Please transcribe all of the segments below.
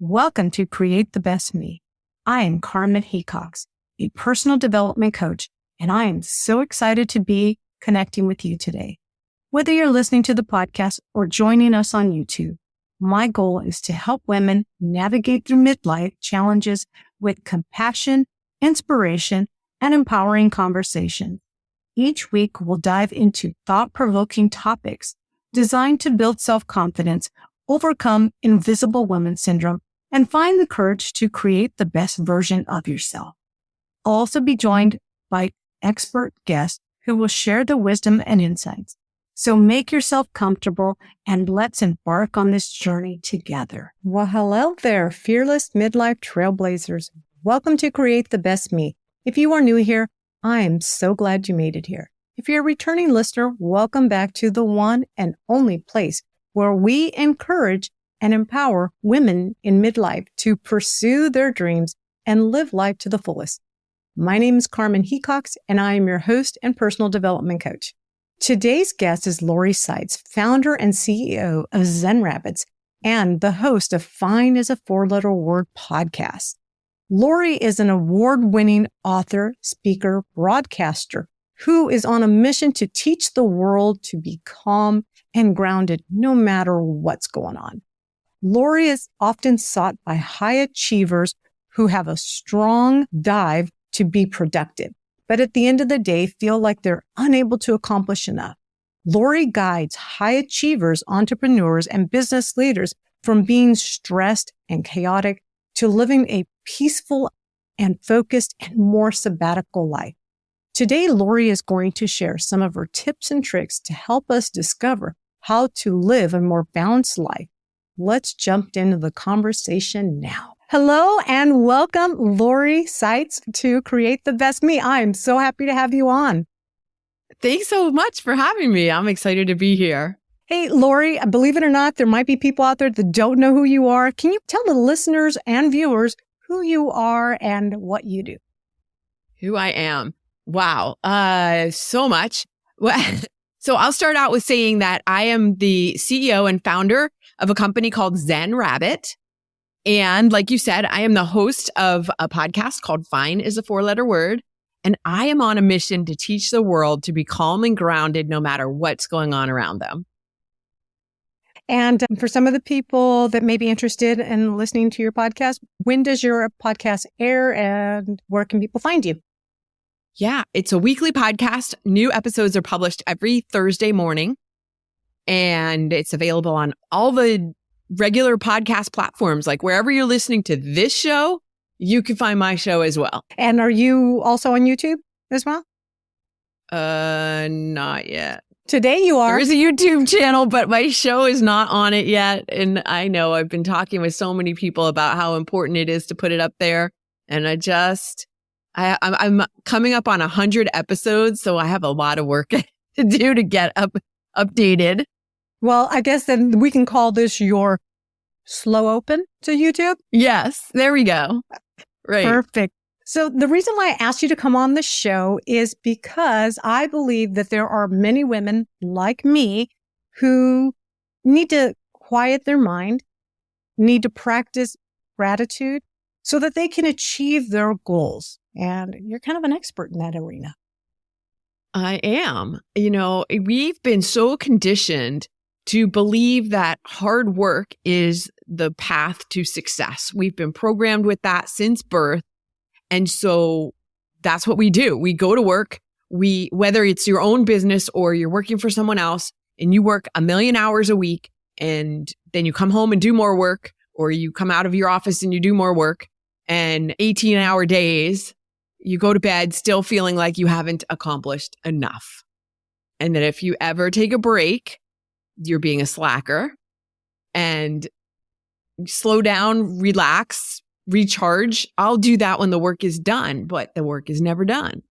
Welcome to Create the Best Me. I am Carmen Hecox, a personal development coach, and I am so excited to be connecting with you today. Whether you're listening to the podcast or joining us on YouTube, my goal is to help women navigate through midlife challenges with compassion, inspiration, and empowering conversation. Each week, we'll dive into thought-provoking topics designed to build self-confidence, overcome invisible woman syndrome, and find the courage to create the best version of yourself. I'll also be joined by expert guests who will share the wisdom and insights. So make yourself comfortable and let's embark on this journey together. Well, hello there, fearless midlife trailblazers. Welcome to Create the Best Me. If you are new here, I am so glad you made it here. If you're a returning listener, welcome back to the one and only place where we encourage and empower women in midlife to pursue their dreams and live life to the fullest. My name is Carmen Hecox, and I am your host and personal development coach. Today's guest is Lori Saitz, founder and CEO of Zen Rabbits and the host of Fine is a Four-Letter Word podcast. Lori is an award-winning author, speaker, broadcaster who is on a mission to teach the world to be calm and grounded no matter what's going on. Lori is often sought by high achievers who have a strong drive to be productive, but at the end of the day feel like they're unable to accomplish enough. Lori guides high achievers, entrepreneurs, and business leaders from being stressed and chaotic to living a peaceful and focused and more sabbatical life. Today, Lori is going to share some of her tips and tricks to help us discover how to live a more balanced life. Let's jump into the conversation now. Hello and welcome, Lori Saitz, to Create the Best Me. I'm so happy to have you on. Thanks so much for having me. I'm excited to be here. Hey, Lori, believe it or not, there might be people out there that don't know who you are. Can you tell the listeners and viewers who you are and what you do? Who I am. Wow. So much. Well, so I'll start out with saying that I am the CEO and founder of a company called Zen Rabbit. And like you said, I am the host of a podcast called Fine is a Four-Letter Word. And I am on a mission to teach the world to be calm and grounded no matter what's going on around them. And for some of the people that may be interested in listening to your podcast, when does your podcast air and where can people find you? Yeah, it's a weekly podcast. New episodes are published every Thursday morning. And it's available on all the regular podcast platforms. Like wherever you're listening to this show, you can find my show as well. And are you also on YouTube as well? Not yet. Today you are. There is a YouTube channel, but my show is not on it yet. And I know I've been talking with so many people about how important it is to put it up there. And I'm coming up on 100 episodes, so I have a lot of work to do to get updated. Well, I guess then we can call this your slow open to YouTube. Yes, there we go. Right. Perfect. So the reason why I asked you to come on the show is because I believe that there are many women like me who need to quiet their mind, need to practice gratitude so that they can achieve their goals. And you're kind of an expert in that arena. I am. We've been so conditioned to believe that hard work is the path to success. We've been programmed with that since birth. And so that's what we do. We go to work. Whether it's your own business or you're working for someone else and you work 1 million hours a week and then you come home and do more work, or you come out of your office and you do more work, and 18-hour days, you go to bed still feeling like you haven't accomplished enough. And that if you ever take a break, you're being a slacker, and slow down, relax, recharge. I'll do that when the work is done, but the work is never done.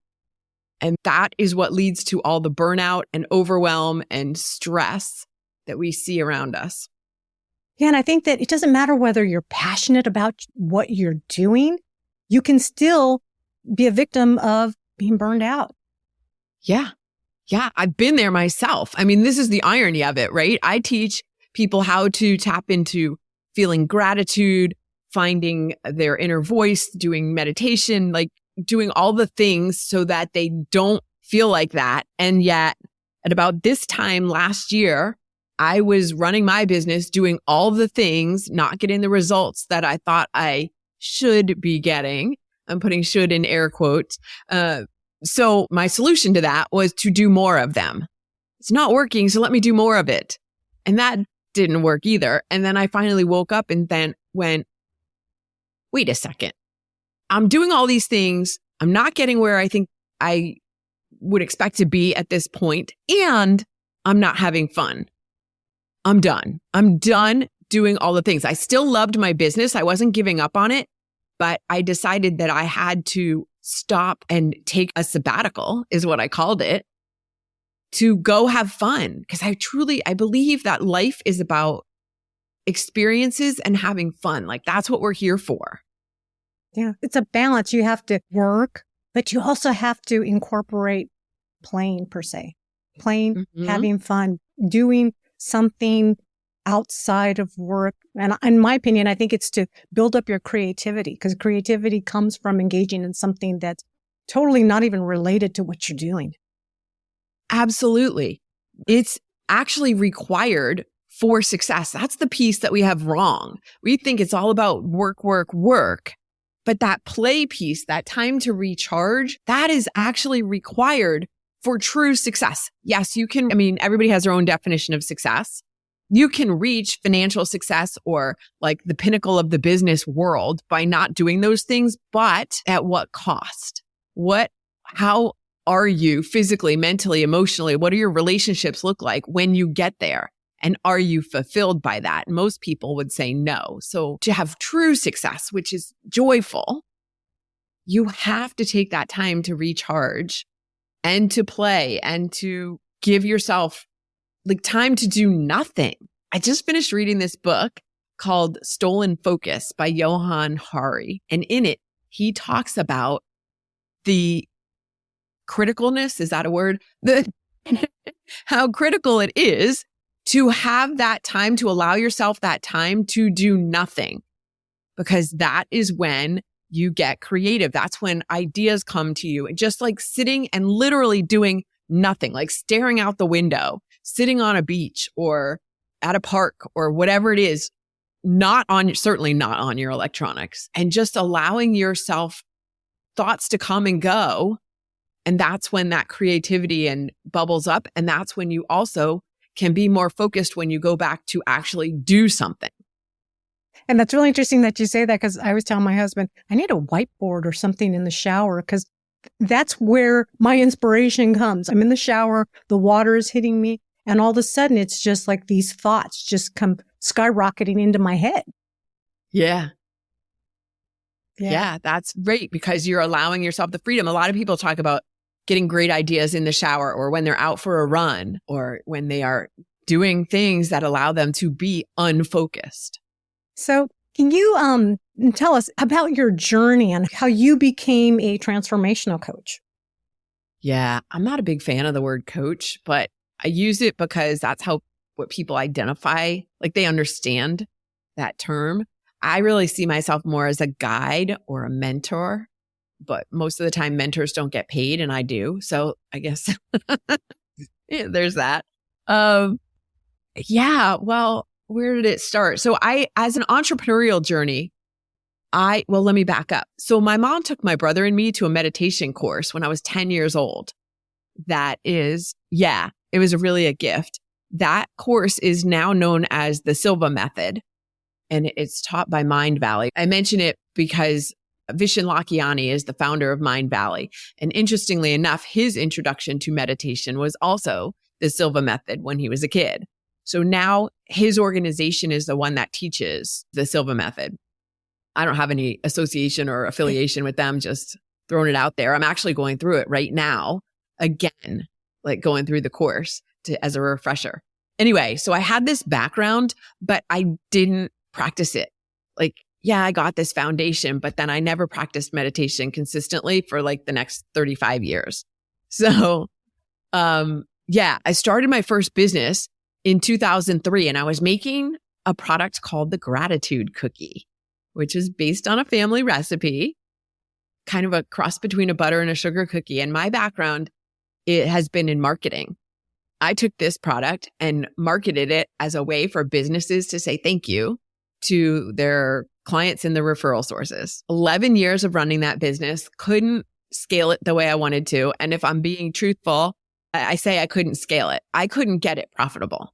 And that is what leads to all the burnout and overwhelm and stress that we see around us. Yeah, and I think that it doesn't matter whether you're passionate about what you're doing, you can still be a victim of being burned out. Yeah. Yeah, I've been there myself. I mean, this is the irony of it, right? I teach people how to tap into feeling gratitude, finding their inner voice, doing meditation, like doing all the things so that they don't feel like that. And yet at about this time last year, I was running my business, doing all the things, not getting the results that I thought I should be getting. I'm putting should in air quotes. So my solution to that was to do more of them. It's not working, so let me do more of it. And that didn't work either. And then I finally woke up and then went, wait a second. I'm doing all these things. I'm not getting where I think I would expect to be at this point, and I'm not having fun. I'm done. I'm done doing all the things. I still loved my business. I wasn't giving up on it, but I decided that I had to stop and take a sabbatical, is what I called it, to go have fun. Because I believe that life is about experiences and having fun. Like that's what we're here for. Yeah, it's a balance. You have to work, but you also have to incorporate playing per se. Playing, having fun, doing something outside of work. And in my opinion, I think it's to build up your creativity, because creativity comes from engaging in something that's totally not even related to what you're doing. Absolutely. It's actually required for success. That's the piece that we have wrong. We think it's all about work, work, work. But that play piece, that time to recharge, that is actually required for true success. Yes, you can, everybody has their own definition of success. You can reach financial success or like the pinnacle of the business world by not doing those things, but at what cost? How are you physically, mentally, emotionally? What do your relationships look like when you get there? And are you fulfilled by that? Most people would say no. So to have true success, which is joyful, you have to take that time to recharge and to play and to give yourself like time to do nothing. I just finished reading this book called Stolen Focus by Johann Hari. And in it, he talks about the criticalness, is that a word? How critical it is to have that time, to allow yourself that time to do nothing, because that is when you get creative. That's when ideas come to you. And just like sitting and literally doing nothing, like staring out the window, sitting on a beach or at a park or whatever it is, certainly not on your electronics, and just allowing yourself thoughts to come and go. And that's when that creativity and bubbles up. And that's when you also can be more focused when you go back to actually do something. And that's really interesting that you say that, because I was telling my husband, I need a whiteboard or something in the shower, because that's where my inspiration comes. I'm in the shower, the water is hitting me, and all of a sudden it's just like these thoughts just come skyrocketing into my head. Yeah. Yeah, that's great, because you're allowing yourself the freedom. A lot of people talk about getting great ideas in the shower, or when they're out for a run, or when they are doing things that allow them to be unfocused. So can you tell us about your journey and how you became a transformational coach? Yeah, I'm not a big fan of the word coach, but I use it because that's what people identify, like they understand that term. I really see myself more as a guide or a mentor, but most of the time mentors don't get paid and I do. So I guess yeah, there's that. Well, where did it start? So as an entrepreneurial journey, let me back up. So my mom took my brother and me to a meditation course when I was 10 years old. It was really a gift. That course is now known as the Silva Method, and it's taught by Mind Valley. I mention it because Vishen Lakhiani is the founder of Mind Valley. And interestingly enough, his introduction to meditation was also the Silva Method when he was a kid. So now his organization is the one that teaches the Silva Method. I don't have any association or affiliation with them, just throwing it out there. I'm actually going through it right now again, like going through the course as a refresher. Anyway, so I had this background, but I didn't practice it. I got this foundation, but then I never practiced meditation consistently for like the next 35 years. So, I started my first business in 2003, and I was making a product called the Gratitude Cookie. which is based on a family recipe, kind of a cross between a butter and a sugar cookie. And my background, it has been in marketing. I took this product and marketed it as a way for businesses to say thank you to their clients and the referral sources. 11 years of running that business, couldn't scale it the way I wanted to. And if I'm being truthful, I say I couldn't scale it. I couldn't get it profitable.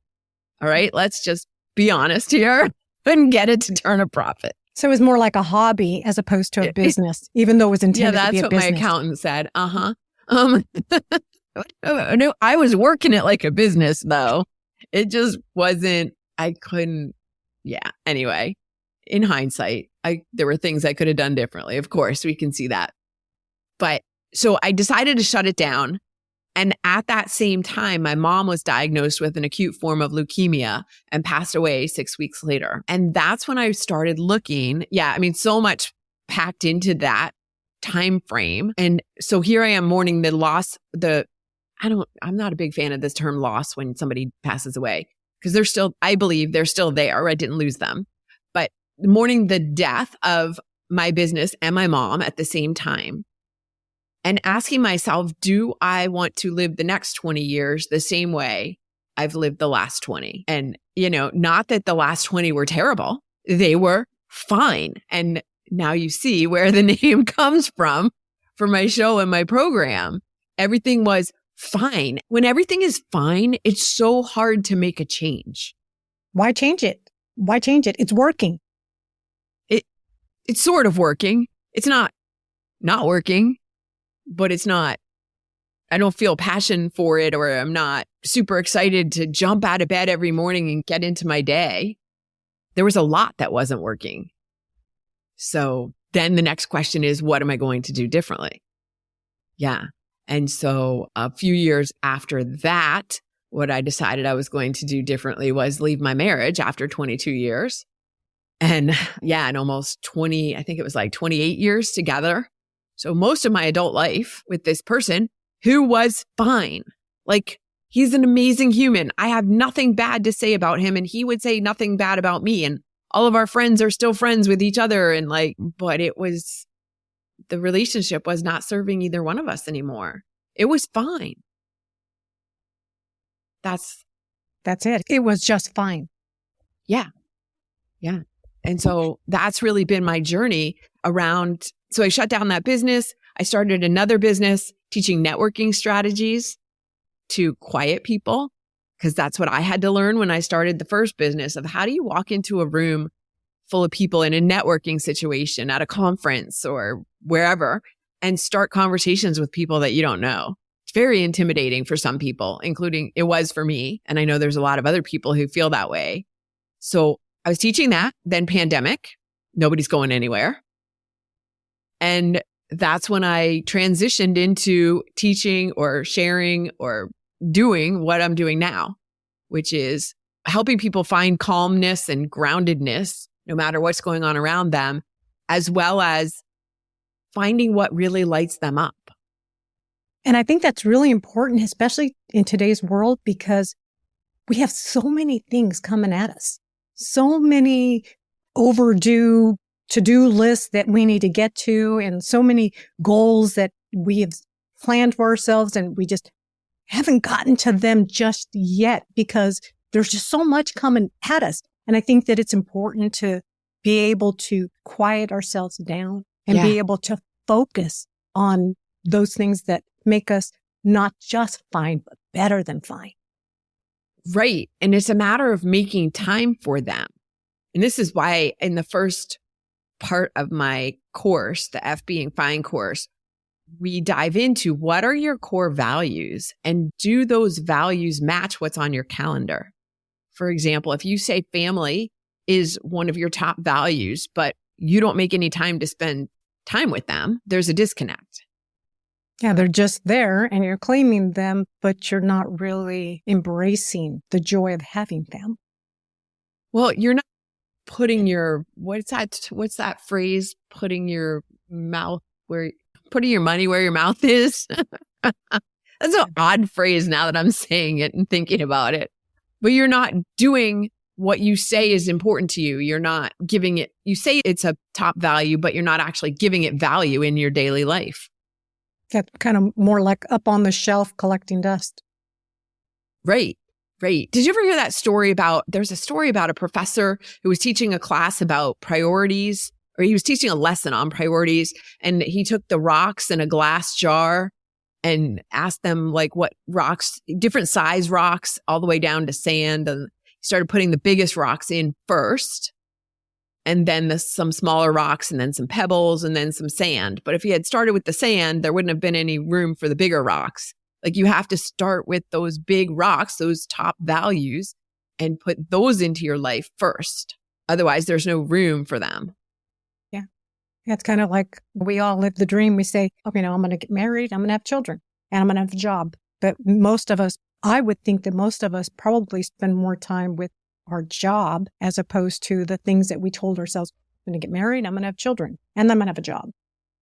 All right, let's just be honest here. Couldn't get it to turn a profit. So it was more like a hobby as opposed to a business, even though it was intended to be a business. Yeah, that's what my accountant said. No, I was working it like a business though. It just wasn't, I couldn't. Yeah. Anyway, in hindsight, there were things I could have done differently. Of course, we can see that. But so I decided to shut it down. And at that same time, my mom was diagnosed with an acute form of leukemia and passed away 6 weeks later. And that's when I started looking. Yeah, I mean, so much packed into that time frame. And so here I am mourning the loss, I'm not a big fan of this term loss when somebody passes away, because I believe they're still there. I didn't lose them. But mourning the death of my business and my mom at the same time. And asking myself, do I want to live the next 20 years the same way I've lived the last 20? And, not that the last 20 were terrible. They were fine. And now you see where the name comes from for my show and my program. Everything was fine. When everything is fine, it's so hard to make a change. Why change it? Why change it? It's working. It's sort of working. It's not working. But it's not, I don't feel passion for it, or I'm not super excited to jump out of bed every morning and get into my day. There was a lot that wasn't working. So then the next question is, what am I going to do differently? Yeah. And so a few years after that, what I decided I was going to do differently was leave my marriage after 22 years. And and almost 20, I think it was like 28 years together. So most of my adult life with this person who was fine. Like, he's an amazing human. I have nothing bad to say about him, and he would say nothing bad about me. And all of our friends are still friends with each other. And but the relationship was not serving either one of us anymore. It was fine. That's it. It was just fine. Yeah. Yeah. And so that's really been my journey around. So I shut down that business. I started another business teaching networking strategies to quiet people, because that's what I had to learn when I started the first business of how do you walk into a room full of people in a networking situation at a conference or wherever and start conversations with people that you don't know. It's very intimidating for some people, including it was for me. And I know there's a lot of other people who feel that way. So I was teaching that, then pandemic, nobody's going anywhere. And that's when I transitioned into teaching or sharing or doing what I'm doing now, which is helping people find calmness and groundedness, no matter what's going on around them, as well as finding what really lights them up. And I think that's really important, especially in today's world, because we have so many things coming at us, so many overdue to-do lists that we need to get to, and so many goals that we have planned for ourselves, and we just haven't gotten to them just yet because there's just so much coming at us. And I think that it's important to be able to quiet ourselves down and be able to focus on those things that make us not just fine, but better than fine. Right. And it's a matter of making time for them. And this is why in the first part of my course, the F Being Fine course, we dive into what are your core values and do those values match what's on your calendar? For example, if you say family is one of your top values, but you don't make any time to spend time with them, there's a disconnect. Yeah, they're just there and you're claiming them, but you're not really embracing the joy of having them. Well, you're not putting your, what's that phrase? Putting your money where your mouth is. That's an odd phrase now that I'm saying it and thinking about it. But you're not doing what you say is important to you. You're not giving it, you say it's a top value, but you're not actually giving it value in your daily life. That's kind of more like up on the shelf collecting dust. Right. Right. Did you ever hear that story there's a story about a professor who was teaching a class about priorities, or he was teaching a lesson on priorities, and he took the rocks in a glass jar and asked them like what rocks, different size rocks, all the way down to sand. And he started putting the biggest rocks in first, and then some smaller rocks, and then some pebbles, and then some sand. But if he had started with the sand, there wouldn't have been any room for the bigger rocks. Like you have to start with those big rocks, those top values, and put those into your life first. Otherwise, there's no room for them. Yeah. It's kind of like we all live the dream. We say, oh, I'm going to get married. I'm going to have children and I'm going to have a job. But most of us, I would think that most of us probably spend more time with our job as opposed to the things that we told ourselves, I'm going to get married. I'm going to have children and I'm going to have a job.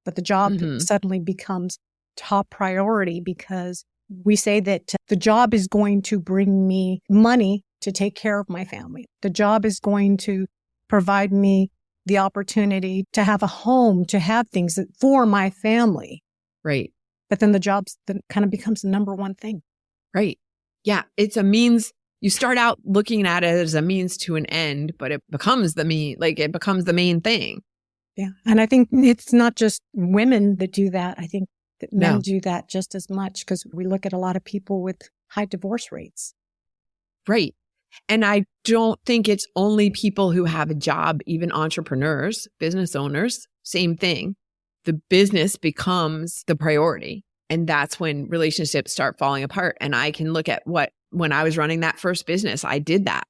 But the job suddenly becomes top priority because we say that the job is going to bring me money to take care of my family. The job is going to provide me the opportunity to have a home, to have things for my family. Right. But then the job kind of becomes the number one thing. Right. Yeah. It's a means. You start out looking at it as a means to an end, but it becomes it becomes the main thing. Yeah. And I think it's not just women that do that. I think that men do that just as much because we look at a lot of people with high divorce rates. Right. And I don't think it's only people who have a job, even entrepreneurs, business owners, same thing. The business becomes the priority. And that's when relationships start falling apart. And I can look at when I was running that first business, I did that.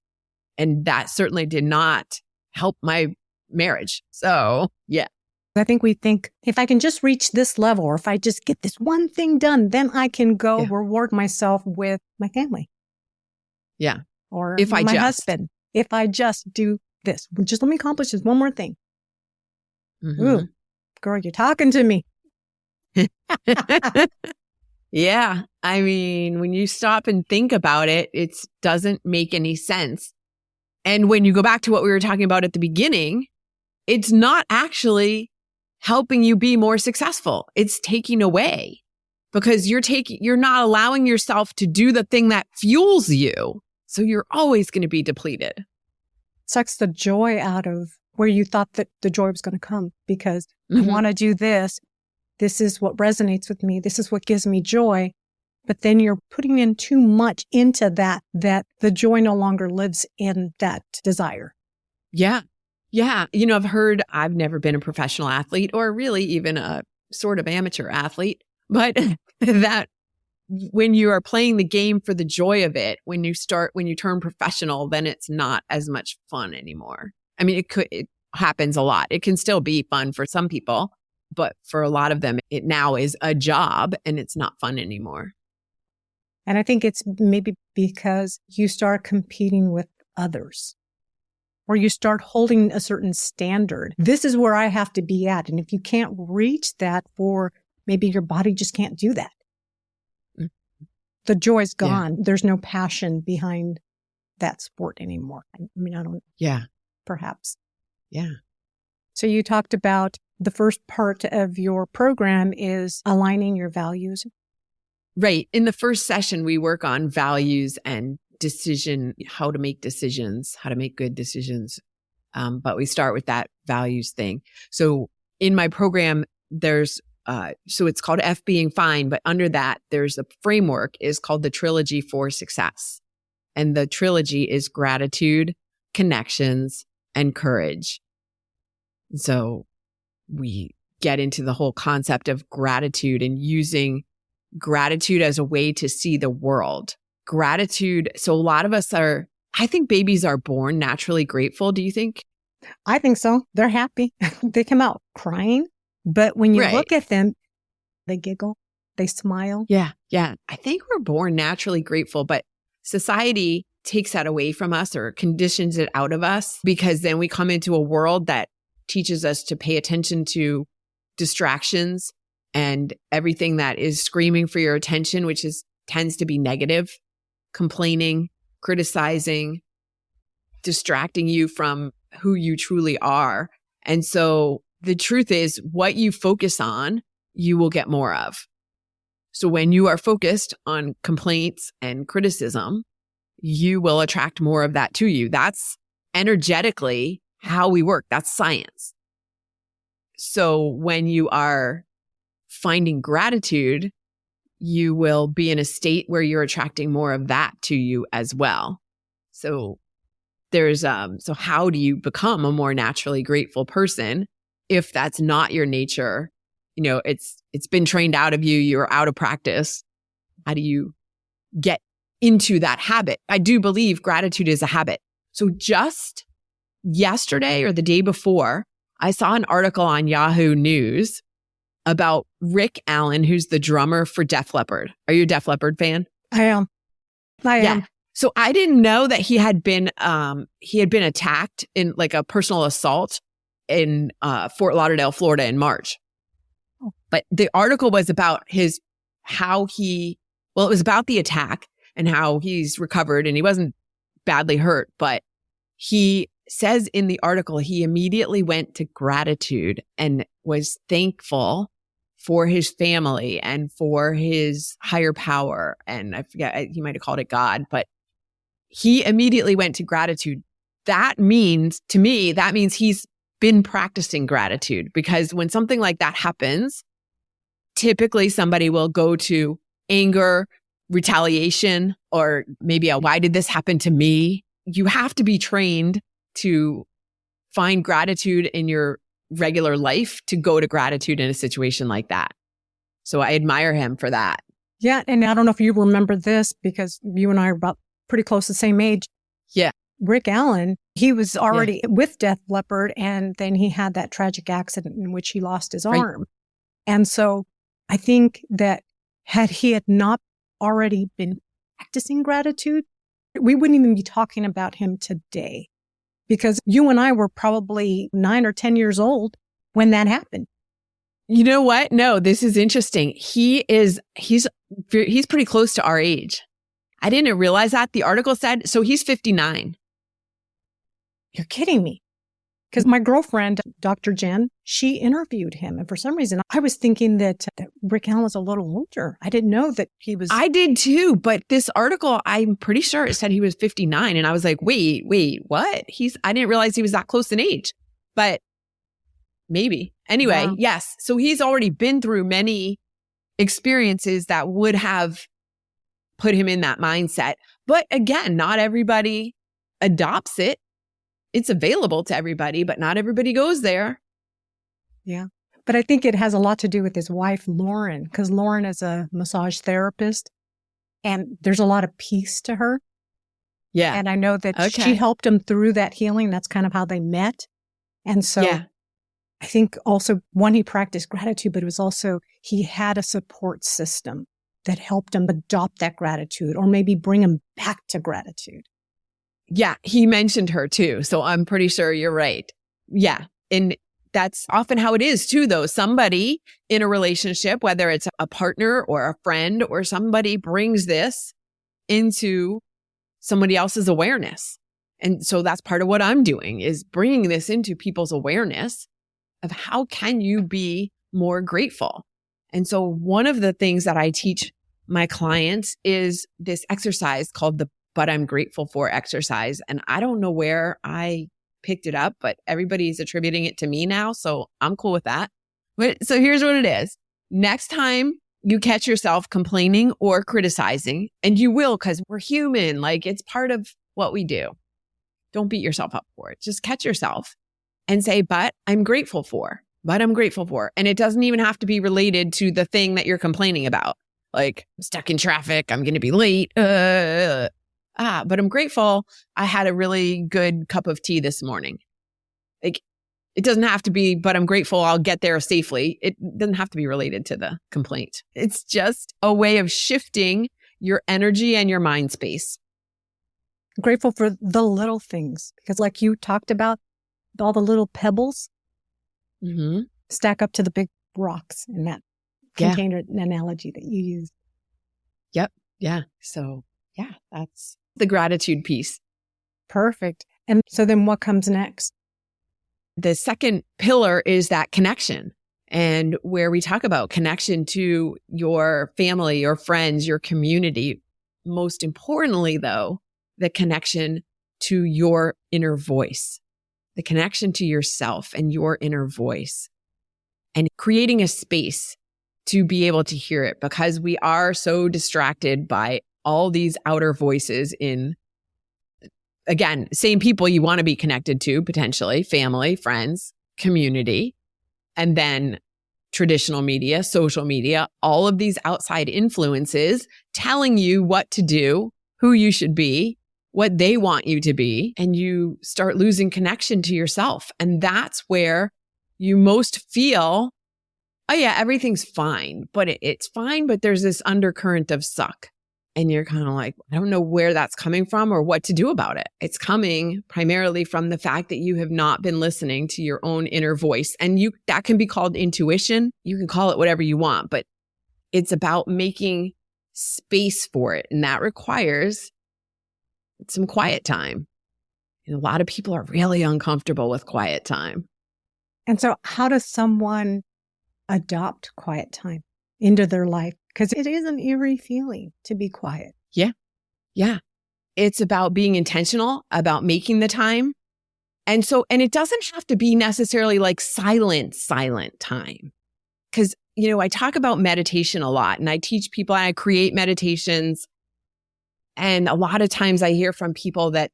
And that certainly did not help my marriage. So, yeah. I think we think if I can just reach this level or if I just get this one thing done, then I can go reward myself with my family. Yeah. Or my husband. If I just do this, just let me accomplish this one more thing. Mm-hmm. Ooh, girl, you're talking to me. Yeah. I mean, when you stop and think about it, it doesn't make any sense. And when you go back to what we were talking about at the beginning, it's not actually helping you be more successful. It's taking away because you're not allowing yourself to do the thing that fuels you. So you're always going to be depleted. Sucks the joy out of where you thought that the joy was going to come because I want to do this. This is what resonates with me. This is what gives me joy. But then you're putting in too much into that the joy no longer lives in that desire. Yeah. Yeah. I've never been a professional athlete or really even a sort of amateur athlete, but that when you are playing the game for the joy of it, when you turn professional, then it's not as much fun anymore. I mean, it happens a lot. It can still be fun for some people, but for a lot of them, it now is a job and it's not fun anymore. And I think it's maybe because you start competing with others. Or you start holding a certain standard. This is where I have to be at. And if you can't reach that, or maybe your body just can't do that. The joy's gone. Yeah. There's no passion behind that sport anymore. I mean, I don't. Yeah. Perhaps. Yeah. So you talked about the first part of your program is aligning your values. Right. In the first session, we work on values and how to make decisions, how to make good decisions. But we start with that values thing. So in my program, there's, so it's called F Being Fine, but under that, there's a framework is called the Trilogy for Success. And the trilogy is gratitude, connections, and courage. So we get into the whole concept of gratitude and using gratitude as a way to see the world. Gratitude. So a lot of us I think babies are born naturally grateful. Do you think? I think so. They're happy. They come out crying. But when you look at them, they giggle, they smile. Yeah. Yeah. I think we're born naturally grateful, but society takes that away from us or conditions it out of us because then we come into a world that teaches us to pay attention to distractions and everything that is screaming for your attention, which tends to be negative, complaining, criticizing, distracting you from who you truly are. And so the truth is, what you focus on, you will get more of. So when you are focused on complaints and criticism, you will attract more of that to you. That's energetically how we work. That's science. So when you are finding gratitude, you will be in a state where you're attracting more of that to you as well. So so how do you become a more naturally grateful person if that's not your nature? You know, it's been trained out of you. You're out of practice. How do you get into that habit? I do believe gratitude is a habit. So just yesterday or the day before, I saw an article on Yahoo News about Rick Allen, who's the drummer for Def Leppard. Are you a Def Leppard fan? I am. So I didn't know that he had been attacked in like a personal assault in Fort Lauderdale, Florida in March. Oh. But the article was about it was about the attack and how he's recovered and he wasn't badly hurt, but he says in the article, he immediately went to gratitude and was thankful for his family and for his higher power. And I forget, he might have called it God, but he immediately went to gratitude. That means he's been practicing gratitude, because when something like that happens, typically somebody will go to anger, retaliation, or maybe why did this happen to me? You have to be trained to find gratitude in your regular life to go to gratitude in a situation like that. So I admire him for that. Yeah. And I don't know if you remember this, because you and I are about pretty close to the same age. Yeah. Rick Allen, he was already with Def Leppard, and then he had that tragic accident in which he lost his arm. And so I think that had he not already been practicing gratitude, we wouldn't even be talking about him today, because you and I were probably 9 or 10 years old when that happened. You know what? No, this is interesting. He's pretty close to our age. I didn't realize that. The article said, so he's 59. You're kidding me. Because my girlfriend, Dr. Jen, she interviewed him. And for some reason, I was thinking that Rick Allen was a little older. I didn't know that he was. I did too. But this article, I'm pretty sure it said he was 59. And I was like, wait, what? I didn't realize he was that close in age. But maybe. Anyway, Wow. Yes. So he's already been through many experiences that would have put him in that mindset. But again, not everybody adopts it. It's available to everybody, but not everybody goes there. Yeah. But I think it has a lot to do with his wife, Lauren, because Lauren is a massage therapist and there's a lot of peace to her. Yeah. And I know that she helped him through that healing. That's kind of how they met. And so I think also, one, he practiced gratitude, but it was also, he had a support system that helped him adopt that gratitude, or maybe bring him back to gratitude. Yeah, he mentioned her too. So I'm pretty sure you're right. Yeah. And that's often how it is too, though. Somebody in a relationship, whether it's a partner or a friend or somebody, brings this into somebody else's awareness. And so that's part of what I'm doing, is bringing this into people's awareness of how can you be more grateful. And so one of the things that I teach my clients is this exercise called the But I'm Grateful For exercise. And I don't know where I picked it up, but everybody's attributing it to me now. So I'm cool with that. So here's what it is. Next time you catch yourself complaining or criticizing, and you will, because we're human, like it's part of what we do. Don't beat yourself up for it. Just catch yourself and say, but I'm grateful for, but I'm grateful for. And it doesn't even have to be related to the thing that you're complaining about. Like, I'm stuck in traffic, I'm going to be late. But I'm grateful I had a really good cup of tea this morning. Like, it doesn't have to be, but I'm grateful I'll get there safely. It doesn't have to be related to the complaint. It's just a way of shifting your energy and your mind space. Grateful for the little things, because like you talked about, all the little pebbles stack up to the big rocks in that container analogy that you used. Yep. Yeah. So yeah, that's the gratitude piece. Perfect. And so then what comes next? The second pillar is that connection, and where we talk about connection to your family, your friends, your community. Most importantly, though, the connection to your inner voice, the connection to yourself and your inner voice, and creating a space to be able to hear it, because we are so distracted by all these outer voices in, again, same people you want to be connected to, potentially family, friends, community, and then traditional media, social media, all of these outside influences telling you what to do, who you should be, what they want you to be, and you start losing connection to yourself. And that's where you most feel, oh yeah, everything's fine, but it's fine, but there's this undercurrent of suck. And you're kind of like, I don't know where that's coming from or what to do about it. It's coming primarily from the fact that you have not been listening to your own inner voice. And that can be called intuition. You can call it whatever you want, but it's about making space for it. And that requires some quiet time. And a lot of people are really uncomfortable with quiet time. And so how does someone adopt quiet time into their life? Because it is an eerie feeling to be quiet. Yeah. Yeah. It's about being intentional, about making the time. And it doesn't have to be necessarily like silent time. Because, I talk about meditation a lot, and I teach people, and I create meditations. And a lot of times I hear from people that,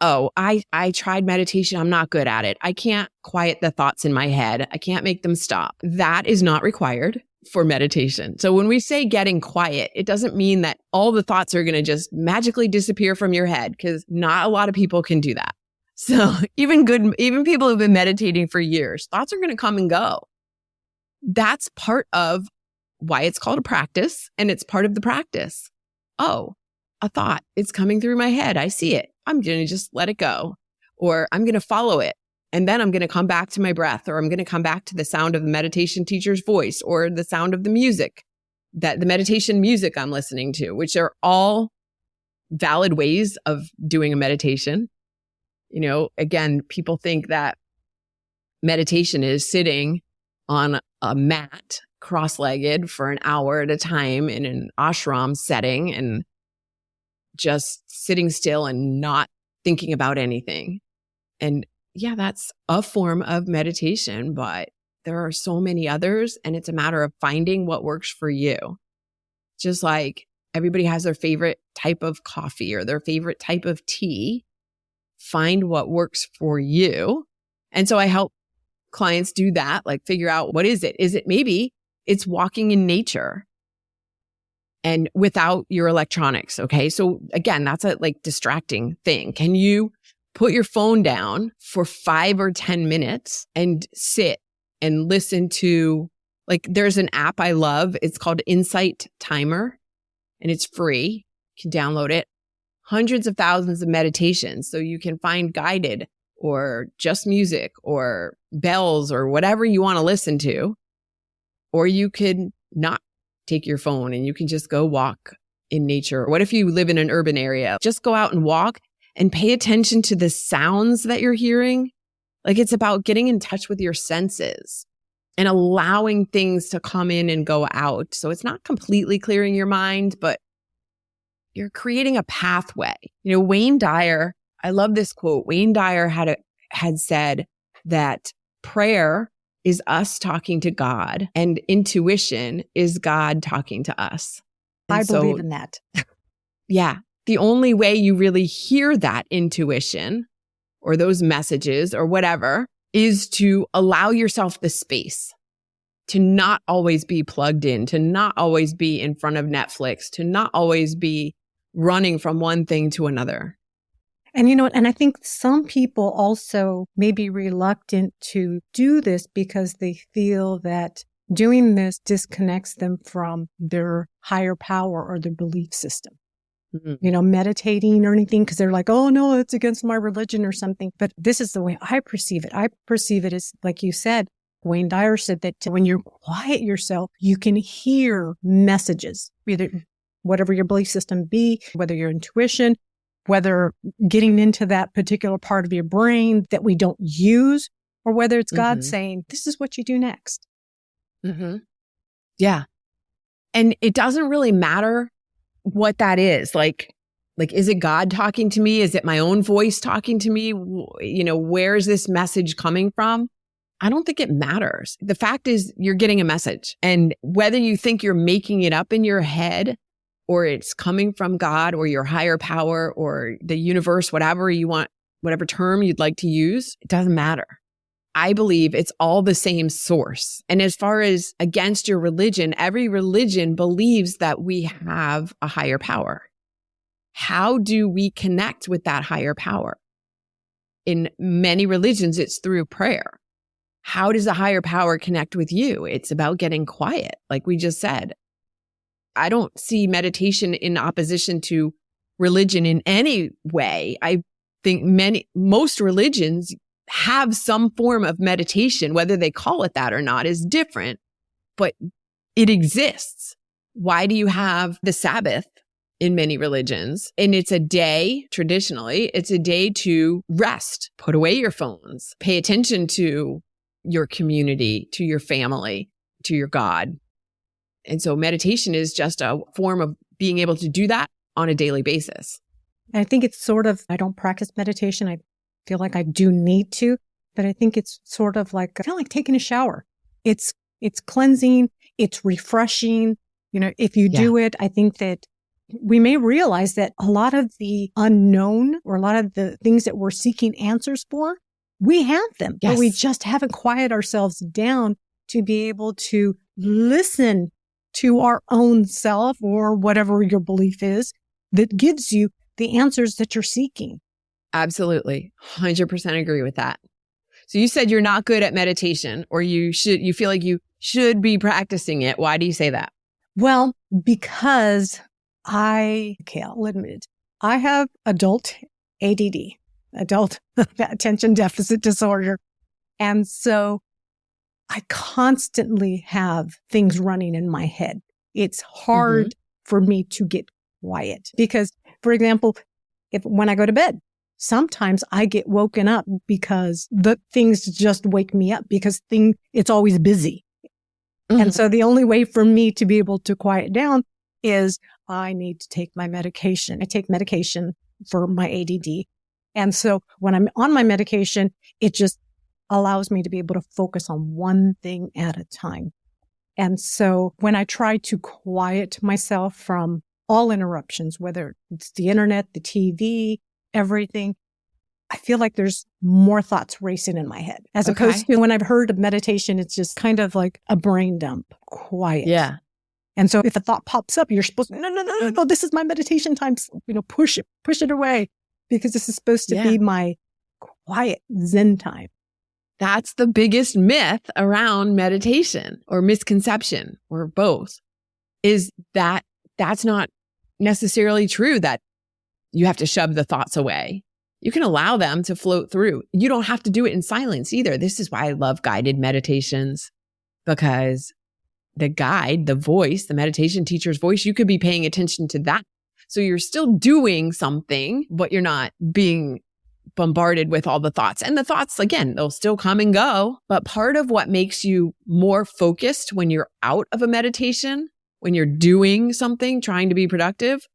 I tried meditation. I'm not good at it. I can't quiet the thoughts in my head. I can't make them stop. That is not required for meditation. So when we say getting quiet, it doesn't mean that all the thoughts are going to just magically disappear from your head, because not a lot of people can do that. So even people who've been meditating for years, thoughts are going to come and go. That's part of why it's called a practice, and it's part of the practice. Oh, a thought, it's coming through my head. I see it. I'm going to just let it go, or I'm going to follow it. And then I'm going to come back to my breath, or I'm going to come back to the sound of the meditation teacher's voice, or the sound of the music, the meditation music I'm listening to, which are all valid ways of doing a meditation. Again, people think that meditation is sitting on a mat, cross-legged for an hour at a time in an ashram setting and just sitting still and not thinking about anything. And yeah, that's a form of meditation, but there are so many others, and it's a matter of finding what works for you. Just like everybody has their favorite type of coffee or their favorite type of tea, find what works for you. And so I help clients do that, like figure out, what is it? Is it maybe it's walking in nature and without your electronics? Okay. So again, that's a distracting thing. Can you put your phone down for 5 or 10 minutes and sit and listen to, there's an app I love. It's called Insight Timer, and it's free. You can download it. Hundreds of thousands of meditations. So you can find guided or just music or bells or whatever you want to listen to. Or you could not take your phone and you can just go walk in nature. What if you live in an urban area? Just go out and walk and pay attention to the sounds that you're hearing. It's about getting in touch with your senses and allowing things to come in and go out. So it's not completely clearing your mind, but you're creating a pathway. Wayne Dyer, I love this quote. Wayne Dyer had said that prayer is us talking to God and intuition is God talking to us. I believe in that. Yeah. The only way you really hear that intuition or those messages or whatever is to allow yourself the space to not always be plugged in, to not always be in front of Netflix, to not always be running from one thing to another. And and I think some people also may be reluctant to do this because they feel that doing this disconnects them from their higher power or their belief system. Mm-hmm. Meditating or anything, because they're like, oh no, it's against my religion or something. But this is the way I perceive it. I perceive it as, like you said, Wayne Dyer said that when you quiet yourself, you can hear messages, either whatever your belief system be, whether your intuition, whether getting into that particular part of your brain that we don't use, or whether it's God saying, this is what you do next. Yeah. And it doesn't really matter what that is. Like, is it God talking to me? Is it my own voice talking to me? Where is this message coming from? I don't think it matters. The fact is you're getting a message, and whether you think you're making it up in your head or it's coming from God or your higher power or the universe, whatever you want, whatever term you'd like to use, it doesn't matter. I believe it's all the same source. And as far as against your religion, every religion believes that we have a higher power. How do we connect with that higher power? In many religions, it's through prayer. How does a higher power connect with you? It's about getting quiet, like we just said. I don't see meditation in opposition to religion in any way. I think most religions have some form of meditation, whether they call it that or not is different, but it exists. Why do you have the Sabbath in many religions? And it's a day, traditionally, it's a day to rest, put away your phones, pay attention to your community, to your family, to your God. And so meditation is just a form of being able to do that on a daily basis. I think it's sort of, I don't practice meditation. I feel like I do need to, but I think it's sort of like, kind of like taking a shower. It's cleansing, it's refreshing. If you do it, I think that we may realize that a lot of the unknown or a lot of the things that we're seeking answers for, we have them, but we just haven't quieted ourselves down to be able to listen to our own self or whatever your belief is that gives you the answers that you're seeking. Absolutely. 100% agree with that. So you said you're not good at meditation, or you feel like you should be practicing it. Why do you say that? Well, because I'll admit it. I have adult ADD, adult attention deficit disorder. And so I constantly have things running in my head. It's hard for me to get quiet because, for example, when I go to bed, sometimes I get woken up because the things just wake me up because it's always busy. And so the only way for me to be able to quiet down is I need to take my medication. I take medication for my ADD. And so when I'm on my medication, it just allows me to be able to focus on one thing at a time. And so when I try to quiet myself from all interruptions, whether it's the internet, the TV, everything, I feel like there's more thoughts racing in my head. As opposed to when I've heard of meditation, it's just kind of like a brain dump, quiet. Yeah. And so if a thought pops up, you're supposed to, no, this is my meditation time. Push it away because this is supposed to be my quiet Zen time. That's the biggest myth around meditation, or misconception, or both, is that that's not necessarily true, that you have to shove the thoughts away. You can allow them to float through. You don't have to do it in silence either. This is why I love guided meditations, because the guide, the voice, the meditation teacher's voice, you could be paying attention to that. So you're still doing something, but you're not being bombarded with all the thoughts. And the thoughts, again, they'll still come and go. But part of what makes you more focused when you're out of a meditation, when you're doing something, trying to be productive,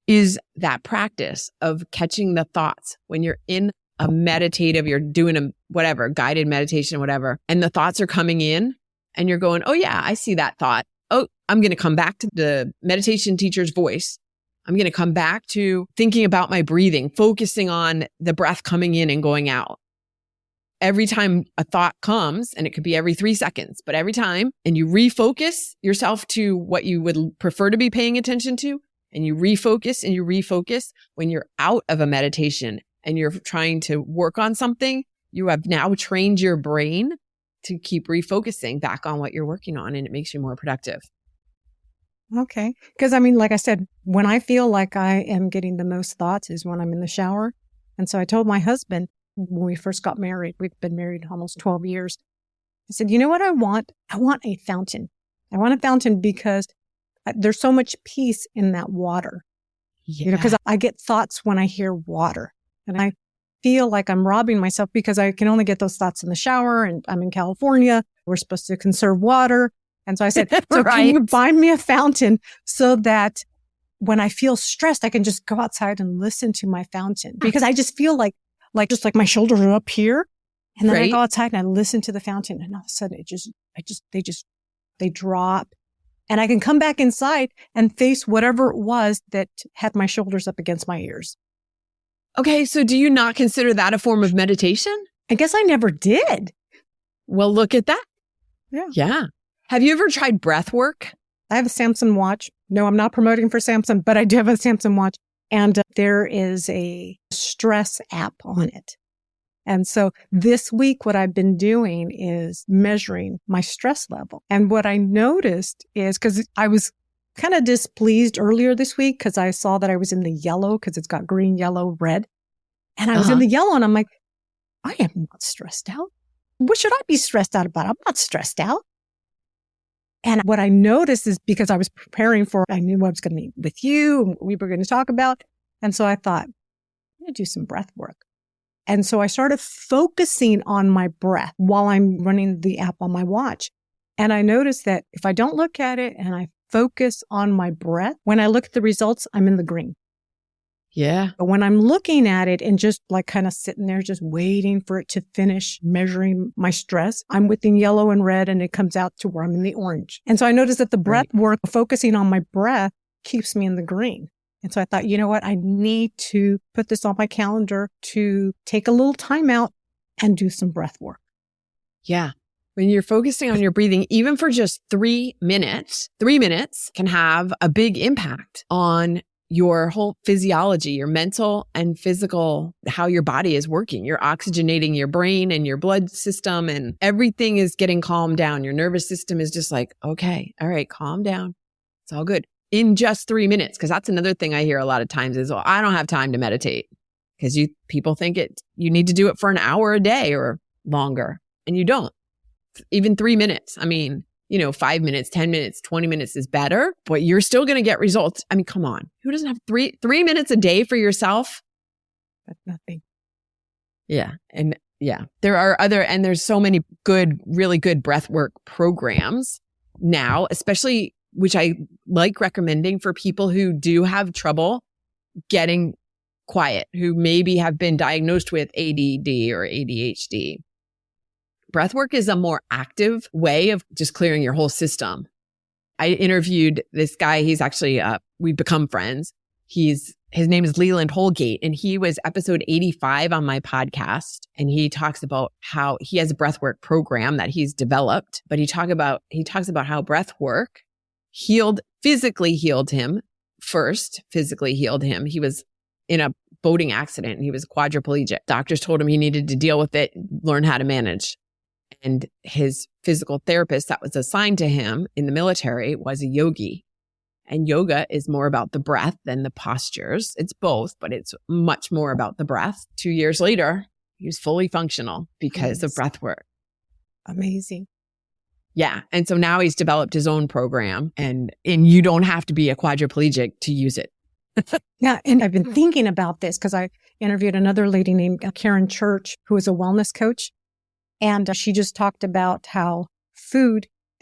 is that practice of catching the thoughts. When you're in a meditative, you're doing a whatever, guided meditation, whatever, and the thoughts are coming in and you're going, oh yeah, I see that thought. Oh, I'm going to come back to the meditation teacher's voice. I'm going to come back to thinking about my breathing, focusing on the breath coming in and going out. Every time a thought comes, and it could be every 3 seconds, but every time, and you refocus yourself to what you would prefer to be paying attention to, and you refocus when you're out of a meditation and you're trying to work on something, you have now trained your brain to keep refocusing back on what you're working on, and it makes you more productive. Okay. Because like I said, when I feel like I am getting the most thoughts is when I'm in the shower. And so I told my husband when we first got married, we've been married almost 12 years. I said, you know what I want? I want a fountain. I want a fountain because there's so much peace in that water. Yeah. Because I get thoughts when I hear water, and I feel like I'm robbing myself because I can only get those thoughts in the shower, and I'm in California. We're supposed to conserve water. And so I said, so can you find me a fountain so that when I feel stressed, I can just go outside and listen to my fountain? Because I just feel like my shoulders are up here. And then I go outside and I listen to the fountain, and all of a sudden they drop, and I can come back inside and face whatever it was that had my shoulders up against my ears. Okay. So do you not consider that a form of meditation? I guess I never did. Well, look at that. Yeah. Have you ever tried breath work? I have a Samsung watch. No, I'm not promoting for Samsung, but I do have a Samsung watch, and there is a stress app on it. And so this week, what I've been doing is measuring my stress level. And what I noticed is, because I was kind of displeased earlier this week because I saw that I was in the yellow, because it's got green, yellow, red. And I was in the yellow, and I'm like, I am not stressed out. What should I be stressed out about? I'm not stressed out. And what I noticed is, because I was preparing I knew I was going to meet with you and what we were going to talk about. And so I thought, I'm going to do some breath work. And so I started focusing on my breath while I'm running the app on my watch. And I noticed that if I don't look at it and I focus on my breath, when I look at the results, I'm in the green. Yeah. But when I'm looking at it and just like kind of sitting there, just waiting for it to finish measuring my stress, I'm within yellow and red, and it comes out to where I'm in the orange. And so I noticed that the breath work, focusing on my breath, keeps me in the green. And so I thought, you know what? I need to put this on my calendar to take a little time out and do some breath work. Yeah. When you're focusing on your breathing, even for just 3 minutes can have a big impact on your whole physiology, your mental and physical, how your body is working. You're oxygenating your brain and your blood system, and everything is getting calmed down. Your nervous system is just like, okay, all right, calm down. It's all good. In just 3 minutes. Because that's another thing I hear a lot of times is, well, I don't have time to meditate. Because people think you need to do it for an hour a day or longer. And you don't. Even 3 minutes. I mean, 5 minutes, 10 minutes, 20 minutes is better, but you're still going to get results. I mean, come on. Who doesn't have 3 minutes a day for yourself? That's nothing. Yeah. And yeah, there's so many really good breathwork programs now, especially, which I like recommending for people who do have trouble getting quiet, who maybe have been diagnosed with ADD or ADHD. Breathwork is a more active way of just clearing your whole system. I interviewed this guy. He's actually, we've become friends. His name is Leland Holgate, and he was episode 85 on my podcast. And he talks about how he has a breathwork program that he's developed, but he talks about how breathwork physically healed him. He was in a boating accident and he was quadriplegic. Doctors told him he needed to deal with it, learn how to manage. And his physical therapist that was assigned to him in the military was a yogi. And yoga is more about the breath than the postures. It's both, but it's much more about the breath. 2 years later, he was fully functional because of breath work. Amazing. Yeah. And so now he's developed his own program, and you don't have to be a quadriplegic to use it. Yeah. And I've been thinking about this because I interviewed another lady named Karen Church, who is a wellness coach. And she just talked about how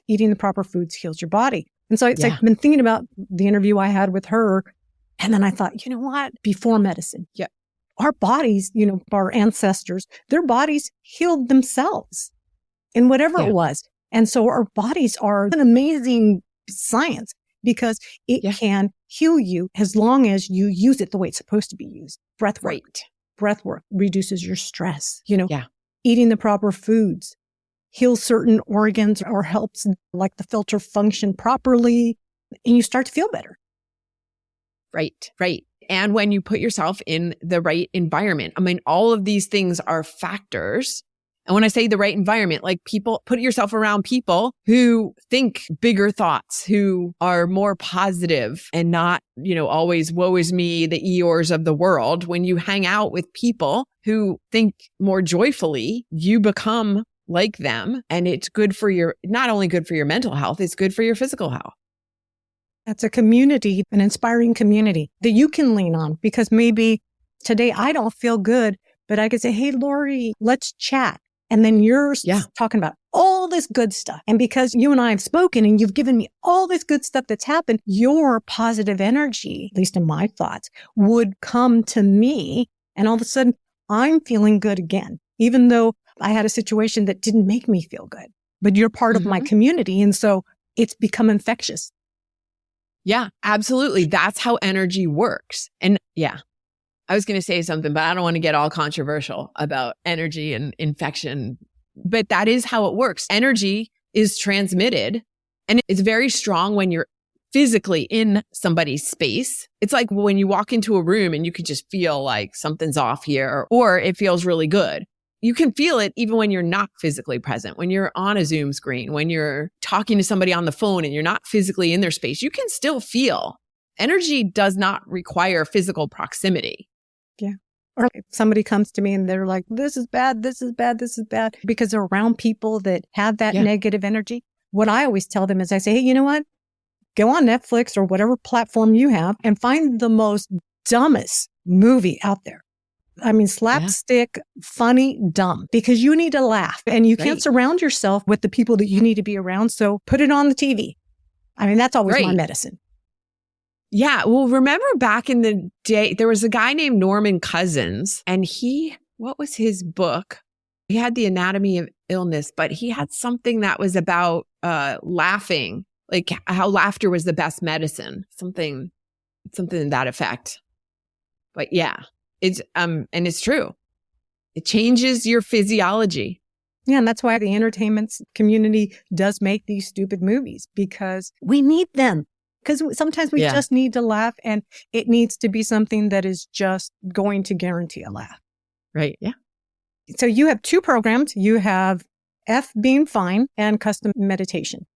eating the proper foods heals your body. And so I've been thinking about the interview I had with her. And then I thought, you know what? Before medicine, our bodies, our ancestors, their bodies healed themselves in whatever it was. And so our bodies are an amazing science because it can heal you as long as you use it the way it's supposed to be used. Breath work reduces your stress, Eating the proper foods heals certain organs or helps like the filter function properly, and you start to feel better. Right. And when you put yourself in the right environment, I mean, all of these things are factors. And when I say the right environment, like put yourself around people who think bigger thoughts, who are more positive and not, always woe is me, the Eeyores of the world. When you hang out with people who think more joyfully, you become like them. And it's good for not only good for your mental health, it's good for your physical health. That's a community, an inspiring community that you can lean on, because maybe today I don't feel good, but I could say, hey, Lori, let's chat. And then you're talking about all this good stuff. And because you and I have spoken and you've given me all this good stuff that's happened, your positive energy, at least in my thoughts, would come to me. And all of a sudden, I'm feeling good again, even though I had a situation that didn't make me feel good. But you're part of my community. And so it's become infectious. Yeah, absolutely. That's how energy works. And yeah, I was going to say something, but I don't want to get all controversial about energy and infection. But that is how it works. Energy is transmitted, and it's very strong when you're physically in somebody's space. It's like when you walk into a room and you could just feel like something's off here, or it feels really good. You can feel it even when you're not physically present, when you're on a Zoom screen, when you're talking to somebody on the phone and you're not physically in their space, you can still feel. Energy does not require physical proximity. Yeah. Or if somebody comes to me and they're like, this is bad, this is bad, this is bad, because they're around people that have that negative energy. What I always tell them is I say, hey, you know what? Go on Netflix or whatever platform you have and find the most dumbest movie out there. I mean, slapstick, funny, dumb, because you need to laugh and you can't surround yourself with the people that you need to be around. So put it on the TV. I mean, that's always my medicine. Yeah. Well, remember back in the day, there was a guy named Norman Cousins, and what was his book? He had The Anatomy of Illness, but he had something that was about laughing, like how laughter was the best medicine, something to that effect. But yeah, it's and it's true. It changes your physiology. Yeah, and that's why the entertainment community does make these stupid movies, because we need them. Because sometimes we just need to laugh, and it needs to be something that is just going to guarantee a laugh. Right. Yeah. So you have two programs. You have F Being Fine and Custom Meditation.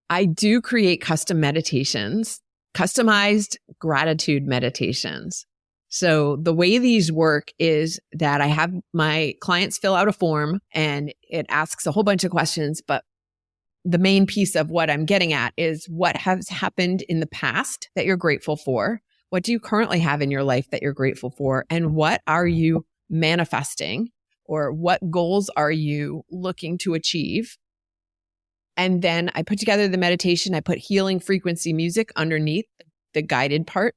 I do create custom meditations, customized gratitude meditations. So the way these work is that I have my clients fill out a form and it asks a whole bunch of questions, but the main piece of what I'm getting at is what has happened in the past that you're grateful for. What do you currently have in your life that you're grateful for? And what are you manifesting, or what goals are you looking to achieve? And then I put together the meditation. I put healing frequency music underneath the guided part.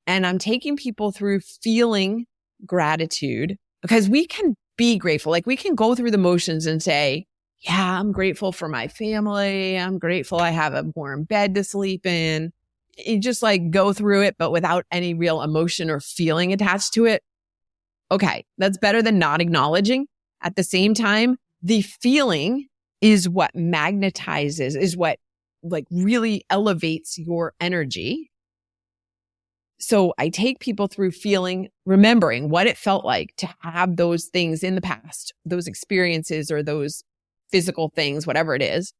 And I'm taking people through feeling gratitude, because we can be grateful. Like, we can go through the motions and say, yeah, I'm grateful for my family. I'm grateful I have a warm bed to sleep in. You just like go through it, but without any real emotion or feeling attached to it. Okay, that's better than not acknowledging. At the same time, the feeling is what magnetizes, is what like really elevates your energy. So I take people through feeling, remembering what it felt like to have those things in the past, those experiences or those physical things, whatever it is.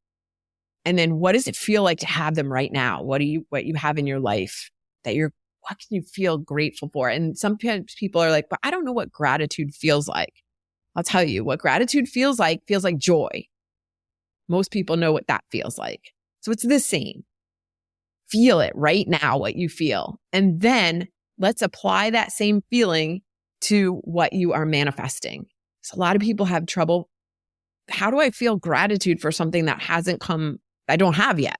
And then what does it feel like to have them right now? What you have in your life what can you feel grateful for? And sometimes people are like, but I don't know what gratitude feels like. I'll tell you what gratitude feels like joy. Most people know what that feels like. So it's the same. Feel it right now, what you feel. And then let's apply that same feeling to what you are manifesting. So a lot of people have trouble. How do I feel gratitude for something that hasn't come, I don't have yet?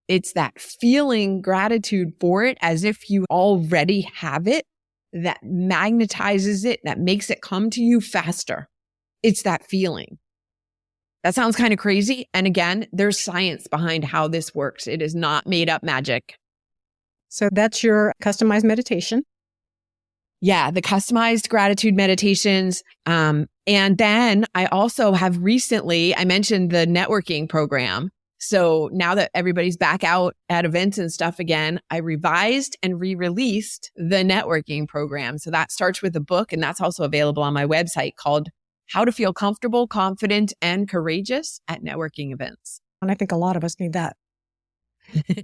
It's that feeling gratitude for it as if you already have it, that magnetizes it, that makes it come to you faster. It's that feeling. That sounds kind of crazy. And again, there's science behind how this works. It is not made up magic. So that's your customized meditation. Yeah, the customized gratitude meditations. And then I also have recently, I mentioned the networking program. So now that everybody's back out at events and stuff again, I revised and re-released the networking program. So that starts with a book, and that's also available on my website, called How to Feel Comfortable, Confident, and Courageous at Networking Events. And I think a lot of us need that,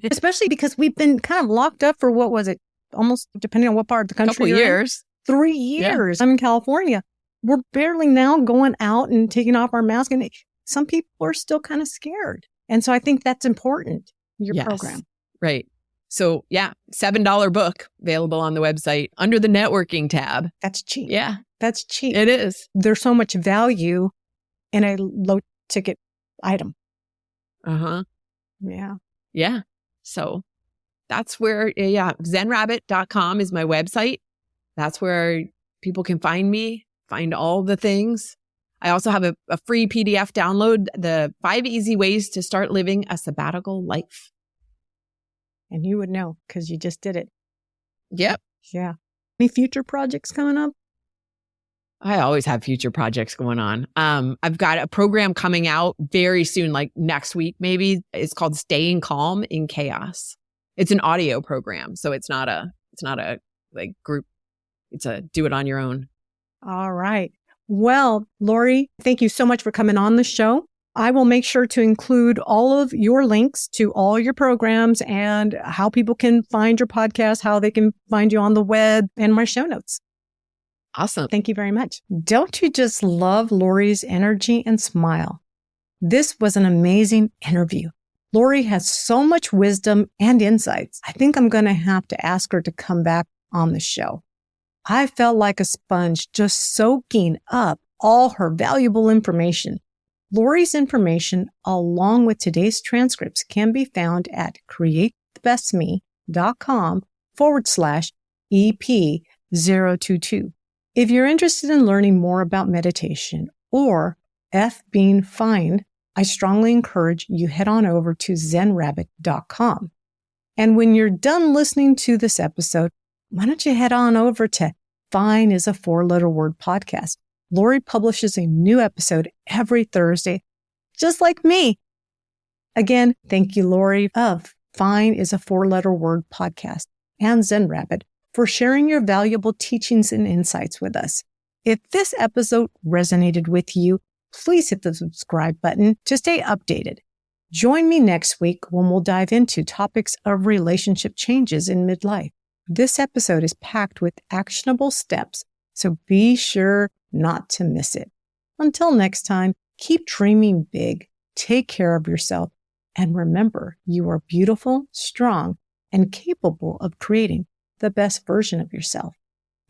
especially because we've been kind of locked up for, what was it? Almost, depending on what part of the country couple years. 3 years. Yeah. I'm in California. We're barely now going out and taking off our mask. And some people are still kind of scared. And so I think that's important, your program. Right. So yeah, $7 book available on the website under the networking tab. That's cheap. Yeah, That's cheap. it is. There's so much value in a low ticket item. Uh-huh. Yeah. Yeah. So that's where, zenrabbit.com is my website. That's where people can find me, find all the things. I also have a free PDF download, the 5 easy ways to start living a sabbatical life. And you would know because you just did it. Yep. Yeah. Any future projects coming up? I always have future projects going on. I've got a program coming out very soon, like next week, maybe. It's called Staying Calm in Chaos. It's an audio program. So it's not a like group. It's a do it on your own. All right. Well, Lori, thank you so much for coming on the show. I will make sure to include all of your links to all your programs and how people can find your podcast, how they can find you on the web, and my show notes. Awesome. Thank you very much. Don't you just love Lori's energy and smile? This was an amazing interview. Lori has so much wisdom and insights. I think I'm going to have to ask her to come back on the show. I felt like a sponge just soaking up all her valuable information. Lori's information, along with today's transcripts, can be found at createthebestme.com/EP022. If you're interested in learning more about meditation or being fine, I strongly encourage you head on over to zenrabbit.com. And when you're done listening to this episode, why don't you head on over to Fine is a 4-letter word podcast. Lori publishes a new episode every Thursday, just like me. Again, thank you, Lori, of Fine is a 4-letter word podcast and Zen Rabbit for sharing your valuable teachings and insights with us. If this episode resonated with you, please hit the subscribe button to stay updated. Join me next week when we'll dive into topics of relationship changes in midlife. This episode is packed with actionable steps, so be sure not to miss it. Until next time, keep dreaming big, take care of yourself, and remember you are beautiful, strong, and capable of creating the best version of yourself.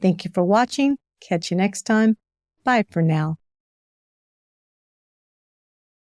Thank you for watching. Catch you next time. Bye for now.